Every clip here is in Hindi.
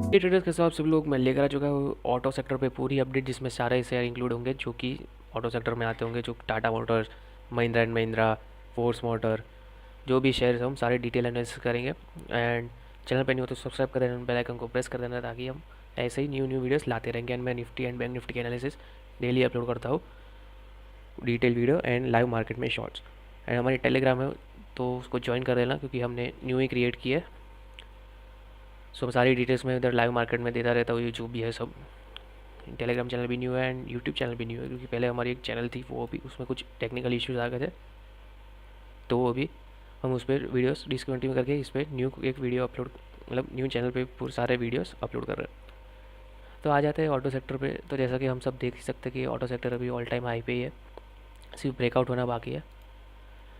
ये ट्रेडर्स के साथ सभी लोग मैं लेकर आ चुका हूँ ऑटो सेक्टर पे पूरी अपडेट, जिसमें सारे शेयर इंक्लूड होंगे जो कि ऑटो सेक्टर में आते होंगे, जो Tata Motors, Mahindra and Mahindra, force motor, जो भी शेयर हम सारे डिटेल एनालिसिस करेंगे। एंड चैनल पे नहीं हो तो सब्सक्राइब कर देना, बेल आइकन को प्रेस कर देना, ताकि हम ऐसे ही न्यू वीडियोस लाते रहेंगे। एंड मैं निफ्टी एंड बैंक निफ्टी की एनालिसिस डेली अपलोड करता हूँ, detail video and live market में शॉर्ट्स। एंड हमारी टेलीग्राम है तो उसको ज्वाइन कर देना, क्योंकि हमने न्यू ही क्रिएट की है। सो हम सारी डिटेल्स में इधर लाइव मार्केट में देता रहता हूँ, ये जो भी है सब। टेलीग्राम चैनल भी न्यू है एंड यूट्यूब चैनल भी न्यू है, क्योंकि पहले हमारी एक चैनल थी वो भी उसमें कुछ टेक्निकल इश्यूज आ गए थे, तो वो भी हम उस पर वीडियोस डिसकंटिन्यू करके इस पर न्यू एक वीडियो अपलोड, मतलब न्यू चैनल पे पूरे सारे वीडियोस अपलोड कर रहे हैं। तो आ जाते हैं ऑटो सेक्टर पे। तो जैसा कि हम सब देख ही सकते हैं कि ऑटो सेक्टर अभी ऑल टाइम हाई पे ही है, सिर्फ ब्रेकआउट होना बाकी है।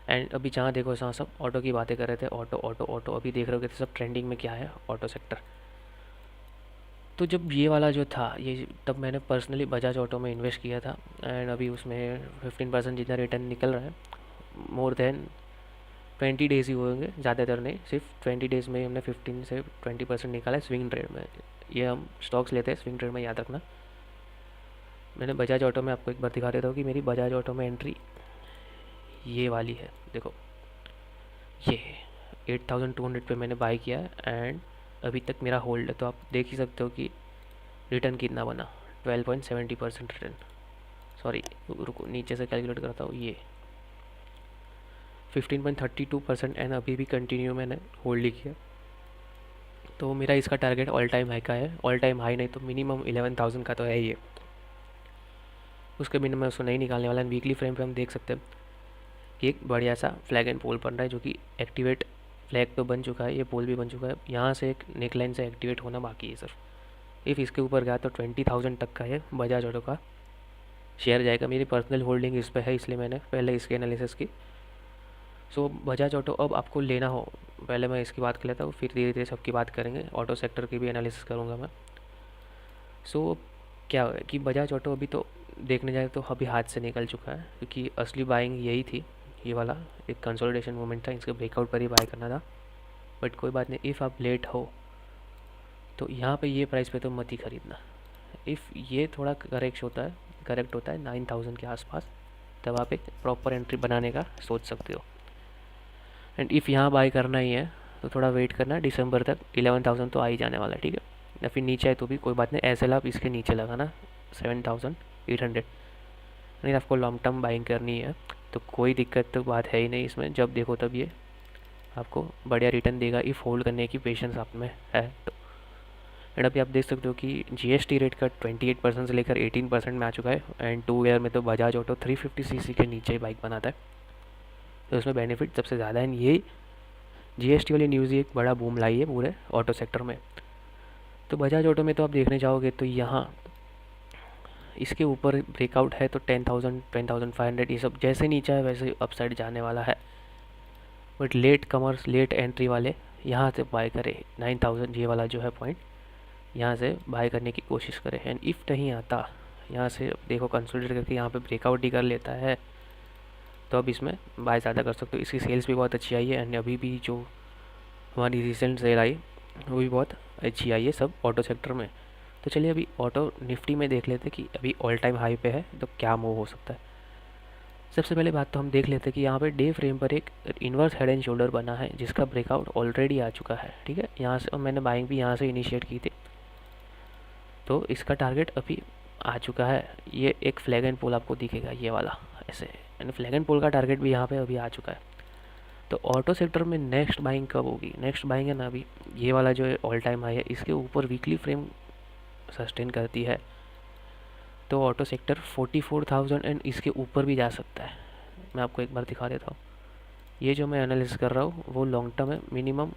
एंड अभी जहाँ देखो जहाँ सब ऑटो की बातें कर रहे थे, ऑटो ऑटो ऑटो, अभी देख रहे हो कि सब ट्रेंडिंग में क्या है, ऑटो सेक्टर। तो जब ये वाला जो था, ये तब मैंने पर्सनली बजाज ऑटो में इन्वेस्ट किया था। एंड अभी उसमें 15% जितना रिटर्न निकल रहा है, मोर देन 20 डेज़ ही होंगे, ज़्यादातर नहीं, सिर्फ 20 डेज़ में ही हमने 15 से 20% निकाला है स्विंग ट्रेड में। ये हम स्टॉक्स लेते हैं स्विंग ट्रेड में, याद रखना। मैंने बजाज ऑटो में आपको एक बार दिखा देता हूँ कि मेरी बजाज ऑटो में एंट्री ये वाली है, देखो ये 8200 पे मैंने बाई किया है एंड अभी तक मेरा होल्ड है। तो आप देख ही सकते हो कि रिटर्न कितना बना, 12.70% रिटर्न। सॉरी, रुको नीचे से कैलकुलेट करता हूँ, ये 15.32% एंड अभी भी कंटिन्यू मैंने होल्ड ही किया। तो मेरा इसका टारगेट ऑल टाइम हाई का है, ऑल टाइम हाई नहीं तो मिनिमम 11,000 का तो है ही है, उसके बिना मैं उसको नहीं निकालने वाला। वीकली फ्रेम पे हम देख सकते हैं कि एक बढ़िया सा फ्लैग एंड पोल बन रहा है, जो कि एक्टिवेट फ्लैग तो बन चुका है, ये पोल भी बन चुका है। यहाँ से एक नेकलाइन से एक्टिवेट होना बाकी है सिर्फ। इफ़ इसके ऊपर गया तो 20,000 तक का ये बजाज ऑटो का शेयर जाएगा। मेरी पर्सनल होल्डिंग इस पर है, इसलिए मैंने पहले इसकी एनालिसिस की। सो बजाज ऑटो अब आपको लेना हो, पहले मैं इसकी बात कर लेता हूँ, फिर धीरे धीरे सबकी बात करेंगे, ऑटो सेक्टर की भी एनालिसिस करूँगा मैं। सो क्या है कि बजाज ऑटो अभी तो देखने जाए तो अभी हाथ से निकल चुका है, क्योंकि असली बाइंग यही थी, ये वाला एक कंसोलिडेशन मोमेंट था, इसके ब्रेकआउट पर ही बाय करना था। बट कोई बात नहीं, इफ़ आप लेट हो तो यहाँ पे ये प्राइस पे तो मत ही खरीदना। इफ़ ये थोड़ा करेक्ट होता है 9,000 के आसपास, तब आप एक प्रॉपर एंट्री बनाने का सोच सकते हो। एंड इफ़ यहाँ बाय करना ही है तो थोड़ा वेट करना, दिसंबर तक 11,000 तो आ ही जाने वाला है, ठीक है। या फिर नीचे आए तो भी कोई बात नहीं, ऐसे आप इसके नीचे लगाना 7,800। नहीं आपको लॉन्ग टर्म बाइंग करनी है तो कोई दिक्कत तो बात है ही नहीं इसमें, जब देखो तब ये आपको बढ़िया रिटर्न देगा, इफ़ होल्ड करने की पेशेंस आप में है तो। एंड अभी आप देख सकते हो कि जीएसटी रेट का 28% से लेकर 18% में आ चुका है। एंड 2 ईयर में तो बजाज ऑटो 350cc के नीचे ही बाइक बनाता है, तो उसमें बेनिफिट सबसे ज़्यादा है। ये जीएसटी वाली न्यूज़ ही एक बड़ा बूम लाई है पूरे ऑटो सेक्टर में। तो बजाज ऑटो में तो आप देखने जाओगे तो यहाँ इसके ऊपर ब्रेकआउट है तो 10,000 10,500 ये सब जैसे नीचे है वैसे अपसाइड जाने वाला है। But late comers, late entry वाले यहाँ से बाय करें, 9,000 ये वाला जो है पॉइंट, यहाँ से बाय करने की कोशिश करें। एंड इफ़ नहीं आता यहाँ से, देखो कंसोलिडेट करके यहाँ पे ब्रेकआउट ही कर लेता है, तो अब इसमें बाय ज़्यादा कर सकते हो। इसकी सेल्स भी बहुत अच्छी आई है एंड अभी भी जो हमारी रिसेंट सेल आई वो भी बहुत अच्छी आई है सब ऑटो सेक्टर में। तो चलिए अभी ऑटो निफ्टी में देख लेते हैं कि अभी ऑल टाइम हाई पे है तो क्या मूव हो सकता है। सबसे पहले बात तो हम देख लेते हैं कि यहाँ पे डे फ्रेम पर एक इन्वर्स हेड एंड शोल्डर बना है, जिसका ब्रेकआउट ऑलरेडी आ चुका है, ठीक है। यहाँ से मैंने बाइंग भी यहाँ से इनिशिएट की थी, तो इसका टारगेट अभी आ चुका है। ये एक फ्लैग एंड पोल आपको दिखेगा, ये वाला ऐसे, यानी फ्लैग एंड पोल का टारगेट भी यहाँ पे अभी आ चुका है। तो ऑटो सेक्टर में नेक्स्ट बाइंग कब होगी? नेक्स्ट बाइंग है ना अभी ये वाला जो है ऑल टाइम हाई है, इसके ऊपर वीकली फ्रेम सस्टेन करती है तो ऑटो सेक्टर 44,000 एंड इसके ऊपर भी जा सकता है। मैं आपको एक बार दिखा देता हूँ, ये जो मैं एनालिसिस कर रहा हूँ वो लॉन्ग टर्म है, मिनिमम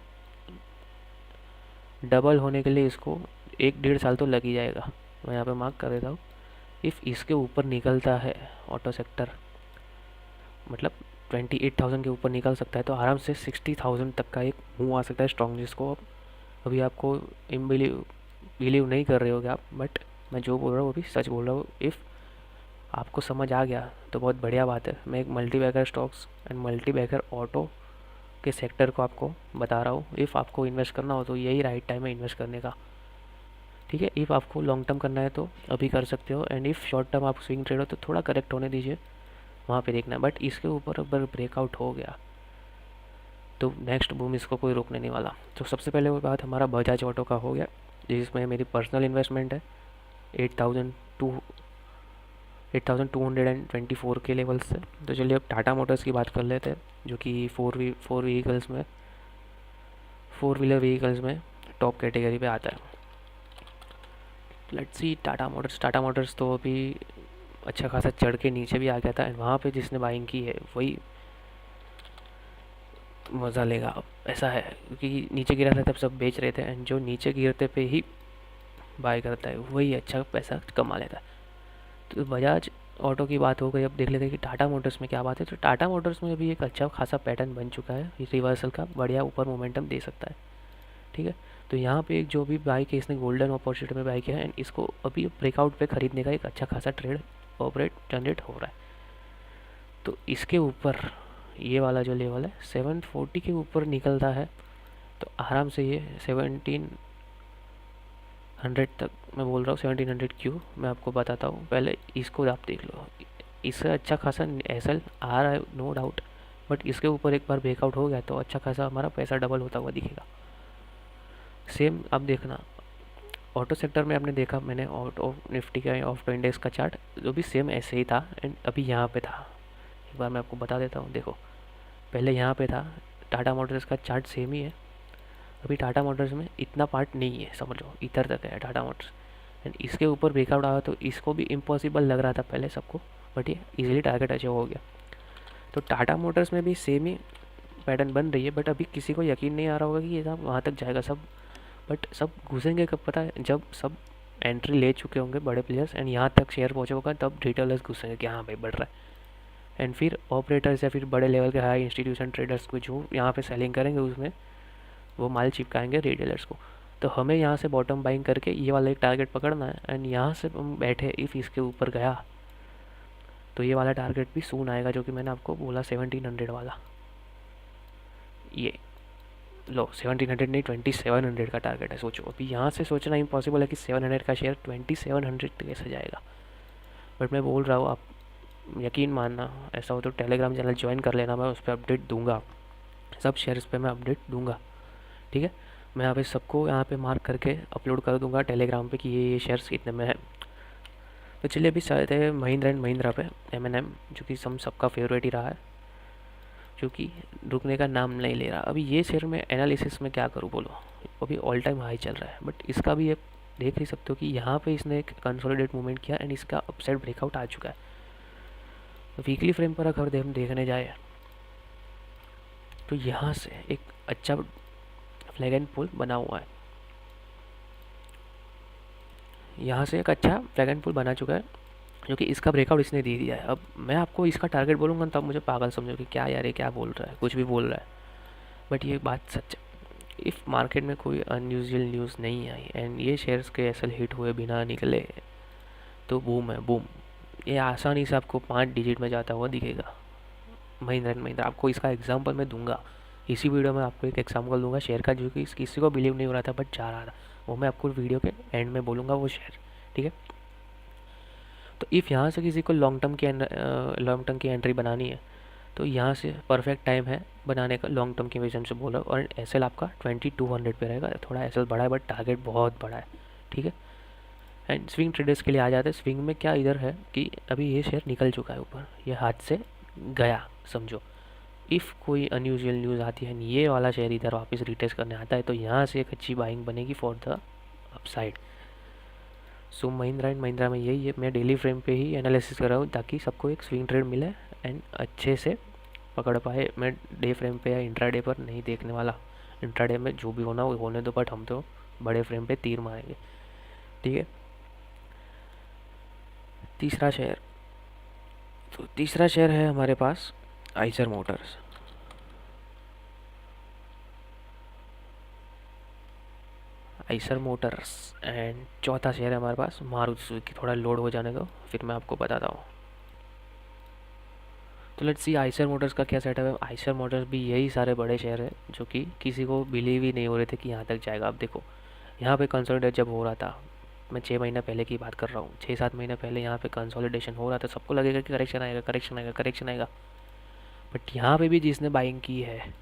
डबल होने के लिए इसको 1 डेढ़ साल तो लग ही जाएगा। मैं यहाँ पे मार्क कर देता हूँ। इफ़ इसके ऊपर निकलता है ऑटो सेक्टर, मतलब 28,000 के ऊपर निकल सकता है, तो आराम से 60,000 तक का एक मूव आ सकता है स्ट्रॉन्ग, जिसको अभी आपको बिलीव नहीं कर रहे होगे आप, बट मैं जो बोल रहा हूँ वो भी सच बोल रहा हूँ। इफ़ आपको समझ आ गया तो बहुत बढ़िया बात है। मैं एक multibagger stocks and multibagger auto के सेक्टर को आपको बता रहा हूँ। इफ़ आपको इन्वेस्ट करना हो तो यही राइट टाइम है इन्वेस्ट करने का। ठीक है। इफ़ आपको लॉन्ग टर्म करना है तो अभी कर सकते हो, एंड इफ़ शॉर्ट टर्म आप स्विंग ट्रेड हो तो थोड़ा करेक्ट होने दीजिए, वहाँ पे देखना है। बट इसके ऊपर अगर ब्रेकआउट हो गया तो नेक्स्ट बूम इसको कोई रोकने नहीं वाला। तो सबसे पहले वो बात हमारा बजाज ऑटो का हो गया, जिसमें मेरी पर्सनल इन्वेस्टमेंट है 8,200 8,224 के लेवल से। तो चलिए अब टाटा मोटर्स की बात कर लेते हैं, जो कि फोर व्हीलर व्हीकल्स में टॉप कैटेगरी पे आता है। लेट्स सी टाटा मोटर्स तो अभी अच्छा खासा चढ़ के नीचे भी आ गया था, एंड वहाँ पे जिसने बाइंग की है वही मज़ा लेगा अब, ऐसा है। क्योंकि नीचे गिरा था तब सब बेच रहे थे, एंड जो नीचे गिरते पे ही बाय करता है वही अच्छा पैसा कमा लेता है। तो बजाज ऑटो की बात हो गई, अब देख लेते हैं कि टाटा मोटर्स में क्या बात है। तो टाटा मोटर्स में अभी एक अच्छा खासा पैटर्न बन चुका है, रिवर्सल का बढ़िया ऊपर मोमेंटम दे सकता है, ठीक है। तो यहाँ पे एक जो भी बाइक है इसने गोल्डन अपॉर्चुनिटी में बाइक किया है, एंड इसको अभी ब्रेकआउट पे खरीदने का एक अच्छा खासा ट्रेड ऑपरेट जनरेट हो रहा है। तो इसके ऊपर ये वाला जो लेवल है 740 के ऊपर निकलता है तो आराम से ये 1700 तक, मैं बोल रहा हूँ 1700 क्यों, मैं आपको बताता हूँ। पहले इसको आप देख लो, इससे अच्छा खासा एसएल आ रहा है नो डाउट, बट इसके ऊपर एक बार ब्रेकआउट हो गया तो अच्छा खासा हमारा पैसा डबल होता हुआ दिखेगा। सेम अब देखना ऑटो सेक्टर में, आपने देखा मैंने ऑटो निफ्टी का ऑफ इंडेक्स का चार्ट जो भी सेम ऐसे ही था, एंड अभी यहाँ पे था। एक बार मैं आपको बता देता हूँ, देखो पहले यहाँ पे था, टाटा मोटर्स का चार्ट सेम ही है। अभी टाटा मोटर्स में इतना पार्ट नहीं है, समझ लो इधर तक है टाटा मोटर्स, एंड इसके ऊपर ब्रेकआउट आया तो इसको भी इम्पॉसिबल लग रहा था पहले सबको, बट ये इजीली टारगेट अचीव हो गया। तो टाटा मोटर्स में भी सेम ही पैटर्न बन रही है, बट अभी किसी को यकीन नहीं आ रहा होगा कि ये सब वहाँ तक जाएगा सब, बट सब घुसेंगे कब पता है, जब सब एंट्री ले चुके होंगे बड़े प्लेयर्स, एंड यहाँ तक शेयर पहुँचे होगा तब रिटेलर्स घुसेंगे कि हाँ भाई बढ़ रहा है, एंड फिर ऑपरेटर्स या फिर बड़े लेवल के हाई इंस्टीट्यूशन ट्रेडर्स को जो यहाँ पे सेलिंग करेंगे उसमें वो माल चिपकाएंगे रिटेलर्स को। तो हमें यहाँ से बॉटम बाइंग करके ये वाला एक टारगेट पकड़ना है, एंड यहाँ से हम बैठे इफ़ इसके ऊपर गया तो ये वाला टारगेट भी सून आएगा, जो कि मैंने आपको बोला 1700 वाला। ये लो 1700 नहीं 2700 का टारगेट है। सोचो अभी यहाँ से सोचना इम्पॉसिबल है कि 700 का शेयर 2700 कैसे जाएगा, बट मैं बोल रहा हूँ, आप यकीन मानना, ऐसा हो तो टेलीग्राम चैनल ज्वाइन कर लेना, मैं उस पर अपडेट दूंगा, सब शेयर्स पे मैं अपडेट दूंगा, ठीक है। मैं यहाँ पे सबको यहाँ पे मार्क करके अपलोड कर दूंगा टेलीग्राम पे कि ये शेयर्स कितने में है। तो चलिए अभी शायद है महिंद्रा एंड महिंद्रा पे M&M, जो कि सबका फेवरेट ही रहा है, जो कि रुकने का नाम नहीं ले रहा। अभी ये शेयर में एनालिसिस में क्या करूँ बोलो, अभी ऑल टाइम हाई चल रहा है, बट इसका भी एक देख ही सकते हो कि यहाँ पे इसने एक कंसोलिडेट मूवमेंट किया, एंड इसका अपसाइड ब्रेकआउट आ चुका है। वीकली फ्रेम पर अगर हम देखने जाए तो यहाँ से एक अच्छा फ्लैग एंड पुल बना हुआ है, यहाँ से एक अच्छा फ्लैग एंड पुल बना चुका है, जो कि इसका ब्रेकआउट इसने दे दिया है। अब मैं आपको इसका टारगेट बोलूँगा तब मुझे पागल समझो कि क्या यार ये क्या बोल रहा है, कुछ भी बोल रहा है, बट ये बात सच है। इफ़ मार्केट में कोई अनयूजुअल न्यूज़ नहीं आई एंड ये शेयर्स के एसएल हिट हुए बिना निकले तो बूम है बूम, ये आसानी से आपको 5 डिजिट में जाता हुआ दिखेगा महिंद्रा एंड महिंद्रा। आपको इसका एग्जांपल मैं दूंगा, इसी वीडियो में आपको एक एग्जांपल दूंगा शेयर का, जो कि किसी को बिलीव नहीं हो रहा था बट जा रहा था, वो मैं आपको वीडियो के एंड में बोलूँगा वो शेयर, ठीक है। तो इफ़ यहाँ से किसी को लॉन्ग टर्म की एंट्री बनानी है तो यहाँ से परफेक्ट टाइम है बनाने का, लॉन्ग टर्म की विजन से बोला। और एसएल आपका 2200 पे रहेगा, थोड़ा एसएल बड़ा है बट टारगेट बहुत बड़ा है, ठीक है। एंड स्विंग ट्रेडर्स के लिए आ जाते हैं। स्विंग में क्या इधर है कि अभी ये शेयर निकल चुका है ऊपर, ये हाथ से गया समझो। इफ़ कोई अनयूजुअल न्यूज़ आती है, ये वाला शेयर इधर वापस रिटेस्ट करने आता है तो यहाँ से एक अच्छी बाइंग बनेगी for the upside. So Mahindra and Mahindra में यही है, मैं डेली फ्रेम पे ही एनालिसिस कर रहा हूँ ताकि सबको एक स्विंग ट्रेड मिले एंड अच्छे से पकड़ पाए। मैं डे फ्रेम पे या इंट्राडे पर नहीं देखने वाला, इंट्राडे में जो भी होना वो होने दो, बट हम तो बड़े फ्रेम पे तीर मारेंगे, ठीक है। तीसरा शेयर है हमारे पास आइसर मोटर्स। एंड चौथा शेयर है हमारे पास मारुति सुजुकी। थोड़ा लोड हो जाने दो फिर मैं आपको बताता हूँ। तो लेट्स सी आइसर मोटर्स का क्या सेटअप है। आइसर मोटर्स भी यही सारे बड़े शेयर हैं जो कि किसी को बिलीव ही नहीं हो रहे थे कि यहाँ तक जाएगा। अब देखो यहाँ पे कंसोलिडेट जब हो रहा था मैं 6 महीना पहले की बात कर रहा हूँ, 6-7 महीने पहले यहाँ पे कंसोलिडेशन हो रहा था, सबको लगेगा कि करेक्शन आएगा करेक्शन आएगा करेक्शन आएगा। बट यहाँ पे भी जिसने बाइंग की है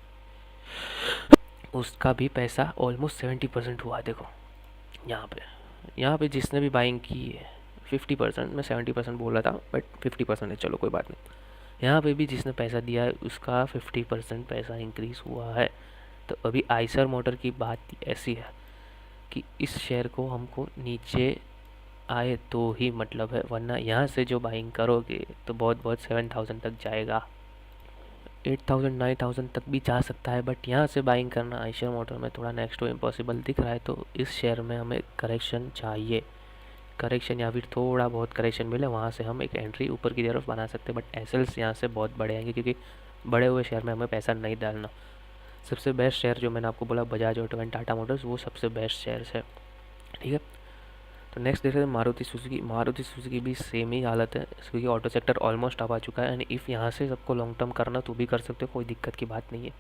उसका भी पैसा ऑलमोस्ट 70% हुआ। देखो यहाँ पे जिसने भी बाइंग की है 50%, मैं 70% बोल रहा था बट 50% है, चलो कोई बात नहीं। यहाँ पे भी जिसने पैसा दिया है उसका 50% पैसा इंक्रीज़ हुआ है। तो अभी आइसर मोटर की बात ऐसी है कि इस शेयर को हमको नीचे आए तो ही मतलब है, वरना यहाँ से जो बाइंग करोगे तो बहुत बहुत 7,000 तक जाएगा, 8,000 9,000 तक भी जा सकता है। बट यहाँ से बाइंग करना आइसर मोटर में थोड़ा नेक्स्ट टू इम्पॉसिबल दिख रहा है। तो इस शेयर में हमें करेक्शन चाहिए, करेक्शन या फिर थोड़ा बहुत करेक्शन मिले, वहाँ से हम एक एंट्री ऊपर की तरफ बना सकते हैं। बट एसएल्स यहाँ से बहुत बड़े आएंगे क्योंकि बड़े हुए शेयर में हमें पैसा नहीं डालना। सबसे बेस्ट शेयर जो मैंने आपको बोला Bajaj auto and Tata Motors, वो सबसे बेस्ट शेयर्स है, ठीक है। तो नेक्स्ट देख रहे हैं मारुति सुजुकी। मारुति सुजुकी भी सेम ही हालत है क्योंकि ऑटो सेक्टर ऑलमोस्ट अब आ चुका है। एंड इफ़ यहाँ से सबको लॉन्ग टर्म करना तो भी कर सकते हो, कोई दिक्कत की बात नहीं है।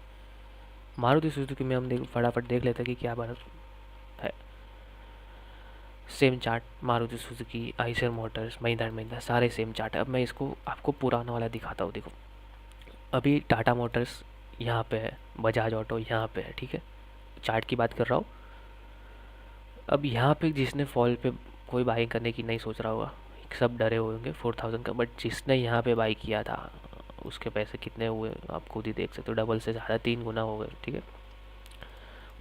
मारुति सुजुकी में हम फटाफट देख लेते हैं कि क्या बात है। Same chart, Maruti Suzuki, Eicher Motors, Mahindra and Mahindra, सारे सेम चार्ट है। अब मैं इसको आपको पुराना वाला दिखाता हूँ। देखो अभी टाटा मोटर्स यहाँ पे है, बजाज ऑटो यहाँ पे है, ठीक है, चार्ट की बात कर रहा हूँ। अब यहाँ पे जिसने फॉल पे कोई बाई करने की नहीं सोच रहा होगा, सब डरे हुए होंगे 4,000 का। बट जिसने यहाँ पे बाई किया था उसके पैसे कितने हुए आप खुद ही देख सकते हो, डबल से ज़्यादा, 3 गुना हो गए, ठीक है।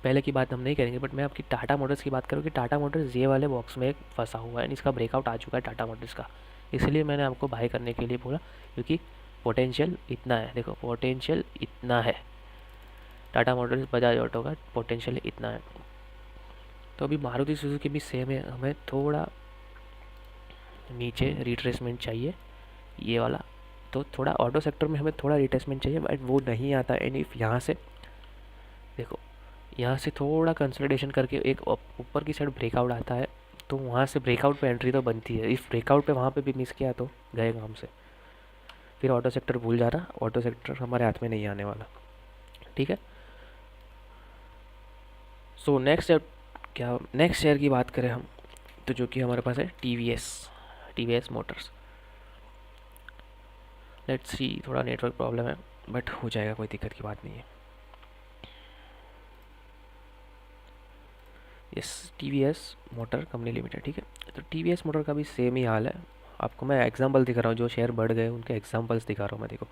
पहले की बात हम नहीं करेंगे बट मैं आपकी टाटा मोटर्स की बात करूँ कि टाटा मोटर्स ये वाले बॉक्स में फंसा हुआ है, इसका ब्रेकआउट आ चुका है टाटा मोटर्स का। इसलिए मैंने आपको बाई करने के लिए बोला क्योंकि पोटेंशियल इतना है। देखो पोटेंशियल इतना है, टाटा मोटर्स बजाज ऑटो का पोटेंशियल इतना है। तो अभी मारुति सुजुकी भी सेम है, हमें थोड़ा नीचे रिट्रेसमेंट चाहिए ये वाला। तो थोड़ा ऑटो सेक्टर में हमें थोड़ा रिट्रेसमेंट चाहिए बट वो नहीं आता। एंड इफ यहाँ से देखो, यहाँ से थोड़ा कंसोलिडेशन करके एक ऊपर की साइड ब्रेकआउट आता है तो वहाँ से ब्रेकआउट पे एंट्री तो बनती है। इफ ब्रेकआउट पे वहाँ पे भी मिस किया तो गए काम से, फिर ऑटो सेक्टर भूल जा रहा, ऑटो सेक्टर हमारे हाथ में नहीं आने वाला, ठीक है। सो नेक्स्ट क्या, नेक्स्ट शेयर की बात करें हम तो जो कि हमारे पास है टीवीएस मोटर्स। लेट्स सी, थोड़ा नेटवर्क प्रॉब्लम है बट हो जाएगा, कोई दिक्कत की बात नहीं है। Yes, TVS motor company limited, ठीक है। तो टीवीएस मोटर का भी सेम ही हाल है। आपको मैं एग्जांपल दिखा रहा हूँ, जो शेयर बढ़ गए उनके एग्जांपल्स दिखा रहा हूँ मैं। देखो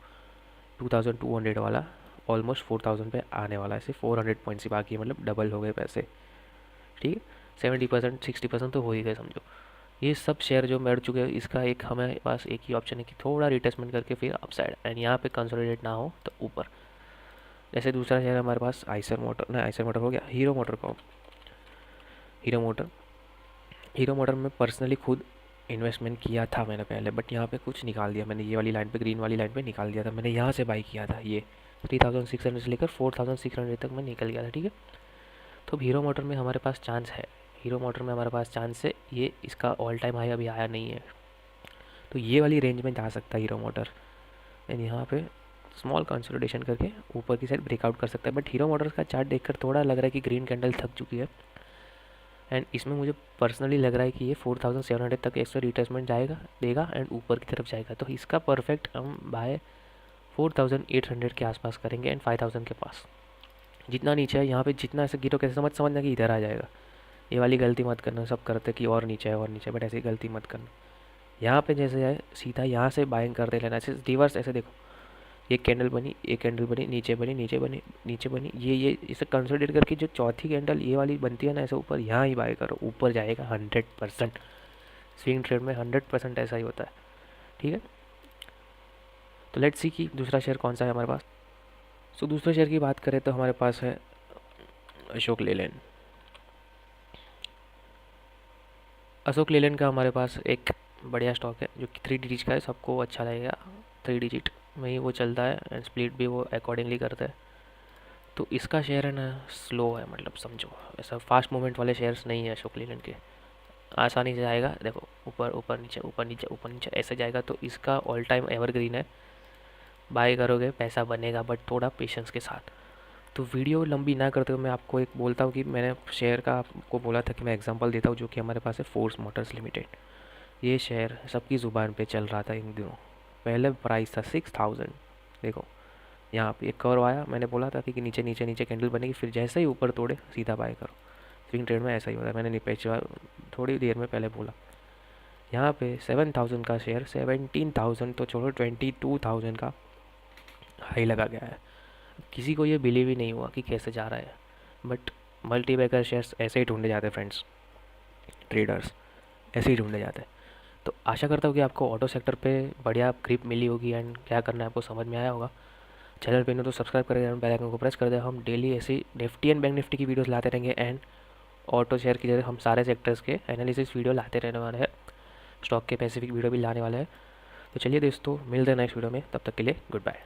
2200 वाला ऑलमोस्ट 4000 पे आने वाला है, सिर्फ 400 पॉइंट्स ही बाकी है, मतलब डबल हो गए पैसे, ठीक है। 70% 60% तो हो ही गए समझो। ये सब शेयर जो बढ़ चुके हैं, इसका एक हमें पास एक ही ऑप्शन है कि थोड़ा रिटेस्टमेंट करके फिर अपसाइड, एंड यहाँ पे कंसोलिडेट ना हो तो ऊपर। जैसे दूसरा शेयर हमारे पास आइसर मोटर, ना आइसर मोटर हो गया, हीरो मोटर का। हीरो मोटर में पर्सनली खुद इन्वेस्टमेंट किया था मैंने पहले, बट यहाँ पे कुछ निकाल दिया मैंने, ये वाली लाइन पे, ग्रीन वाली लाइन पे निकाल दिया था मैंने, यहाँ से बाई किया था। ये 3600 से लेकर 4600 तक मैं निकल गया था, ठीक है। तो हीरो मोटर में हमारे पास चांस है, हीरो मोटर में हमारे पास चांस है। ये इसका ऑल टाइम हाई अभी आया नहीं है, तो ये वाली रेंज में जा सकता है हीरो मोटर। एंड यहाँ पे स्मॉल कंसोलिडेशन करके ऊपर की साइड ब्रेकआउट कर सकता है। बट हीरो मोटर्स का चार्ट देखकर थोड़ा लग रहा है कि ग्रीन कैंडल थक चुकी है, एंड इसमें मुझे पर्सनली लग रहा है कि ये 4700 तक एक्स्ट्रा रिट्रेसमेंट देगा एंड ऊपर की तरफ जाएगा। तो इसका परफेक्ट हम बाय 4800 के आसपास करेंगे एंड 5000 के पास। जितना नीचे है यहाँ पे, जितना ऐसे गिरो कैसे समझना कि इधर आ जाएगा, ये वाली गलती मत करना। सब करते कि और नीचे है और नीचे, बट ऐसी गलती मत करना। यहाँ पे जैसे है सीधा यहाँ से बाइंग करते लेना, ऐसे रिवर्स। ऐसे देखो, एक कैंडल बनी, एक कैंडल बनी, नीचे बनी, नीचे बनी, नीचे बनी, ये इसे कंसोलिडेट करके जो चौथी कैंडल ये वाली बनती है ना, ऐसे ऊपर, यहाँ ही बाय करो, ऊपर जाएगा 100%। स्विंग ट्रेड में 100% ऐसा ही होता है, ठीक है। तो लेट्स सी कि दूसरा शेयर कौन सा है हमारे पास। सो दूसरे शेयर की बात करें तो हमारे पास है अशोक लेलैंड। अशोक लेलैंड का हमारे पास एक बढ़िया स्टॉक है जो कि 3 डिजिट का है, सबको अच्छा लगेगा। 3 डिजिट में ही वो चलता है एंड स्प्लिट भी वो अकॉर्डिंगली करता है। तो इसका शेयर है ना स्लो है, मतलब समझो ऐसा फास्ट मूवमेंट वाले शेयर्स नहीं है अशोक लेलैंड के, आसानी से जाएगा। देखो ऊपर ऊपर नीचे ऊपर नीचे ऊपर नीचे ऐसे जाएगा। तो इसका ऑल टाइम एवरग्रीन है, बाय करोगे पैसा बनेगा, बट थोड़ा पेशेंस के साथ। तो वीडियो लंबी ना करते हुए मैं आपको एक बोलता हूँ कि मैंने शेयर का आपको बोला था कि मैं एग्जांपल देता हूँ, जो कि हमारे पास है फोर्स मोटर्स लिमिटेड। ये शेयर सबकी ज़ुबान पे चल रहा था इन दिनों। पहले प्राइस था 6000। देखो यहाँ पे एक कर्व आया, मैंने बोला था कि नीचे नीचे नीचे कैंडल बनेगी, फिर जैसे ही ऊपर तोड़े सीधा बाय करो। स्विंग ट्रेड में ऐसा ही होता है, मैंने नहीं पिछले थोड़ी देर में पहले बोला। यहाँ पे 7000 का शेयर 17000 तो छोड़ो 22000 का हाई लगा गया है। किसी को ये बिलीव ही नहीं हुआ कि कैसे जा रहा है, बट मल्टी बैगर शेयर्स ऐसे ही ढूंढे जाते हैं फ्रेंड्स, ट्रेडर्स ऐसे ही ढूंढे जाते हैं। तो आशा करता हूँ कि आपको ऑटो सेक्टर पे बढ़िया ग्रिप मिली होगी एंड क्या करना है आपको समझ में आया होगा। चैनल पे तो सब्सक्राइब कर दें, बेल आइकन को प्रेस कर दें। हम डेली ऐसी निफ्टी एंड बैंक निफ्टी की वीडियोस लाते रहेंगे एंड ऑटो शेयर की जगह हम सारे सेक्टर्स के एनालिसिस वीडियो लाते रहने वाले हैं, स्टॉक के स्पेसिफिक वीडियो भी लाने वाले हैं। तो चलिए दोस्तों, मिलते हैं नेक्स्ट वीडियो में, तब तक के लिए गुड बाय।